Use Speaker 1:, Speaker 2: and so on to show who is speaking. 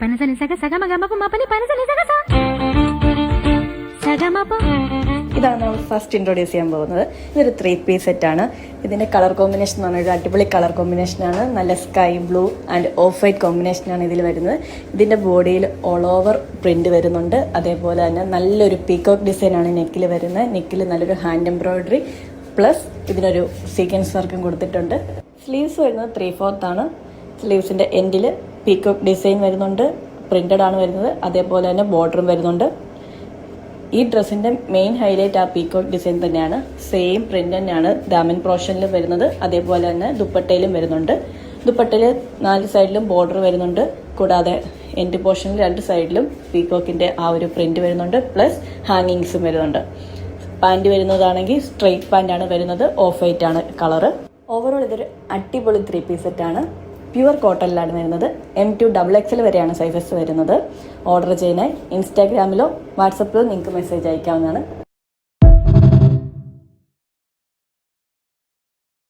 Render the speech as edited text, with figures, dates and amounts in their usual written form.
Speaker 1: ഇതാണ് നമ്മൾ first introduce ചെയ്യാൻ പോകുന്നത്. ഇതൊരു 3-piece സെറ്റാണ്. ഇതിന്റെ കളർ കോമ്പിനേഷൻ എന്ന് പറഞ്ഞാൽ ഒരു അടിപൊളി കളർ കോമ്പിനേഷനാണ്. നല്ല sky blue and of white കോമ്പിനേഷനാണ് ഇതിൽ വരുന്നത്. ഇതിന്റെ ബോഡിയിൽ ഓൾ ഓവർ പ്രിന്റ് വരുന്നുണ്ട്. അതേപോലെ തന്നെ നല്ലൊരു പീകോക്ക് ഡിസൈനാണ് നെക്കിൽ വരുന്നത്. നെക്കിൽ നല്ലൊരു ഹാൻഡ് എംബ്രോയിഡറി പ്ലസ് ഇതിനൊരു സീക്വൻസ് വർക്കും കൊടുത്തിട്ടുണ്ട്. സ്ലീവ്സ് വരുന്നത് 3/4 ആണ്. സ്ലീവ്സിന്റെ എൻഡിൽ പീകോക്ക് ഡിസൈൻ വരുന്നുണ്ട്. പ്രിന്റഡ് ആണ് വരുന്നത്. അതേപോലെ തന്നെ ബോർഡറും വരുന്നുണ്ട്. ഈ ഡ്രസ്സിന്റെ മെയിൻ ഹൈലൈറ്റ് ആ പീകോക്ക് ഡിസൈൻ തന്നെയാണ്. സെയിം പ്രിന്റ് തന്നെയാണ് ദാമൻ പോർഷനിലും വരുന്നത്. അതേപോലെ തന്നെ ദുപ്പട്ടയിലും വരുന്നുണ്ട്. ദുപ്പട്ടയിൽ 4 സൈഡിലും ബോർഡർ വരുന്നുണ്ട്. കൂടാതെ എൻഡ് പോർഷനിൽ 2 സൈഡിലും പീകോക്കിന്റെ ആ ഒരു പ്രിന്റ് വരുന്നുണ്ട്. പ്ലസ് ഹാങ്ങിങ്സും വരുന്നുണ്ട്. പാന്റ് വരുന്നതാണെങ്കിൽ സ്ട്രെയിറ്റ് പാന്റ് ആണ് വരുന്നത്. ഓഫ് വൈറ്റ് ആണ് കളറ്. ഓവറോൾ ഇതൊരു അടിപൊളി 3-piece സെറ്റാണ്. പ്യുവർ കോട്ടണിലാണ് വരുന്നത്. M2 XXL വരെയാണ് സൈസസ് വരുന്നത്. ഓർഡർ ചെയ്യാനായി ഇൻസ്റ്റാഗ്രാമിലോ വാട്സപ്പിലോ നിങ്ങൾക്ക് മെസ്സേജ് അയക്കാവുന്നതാണ്.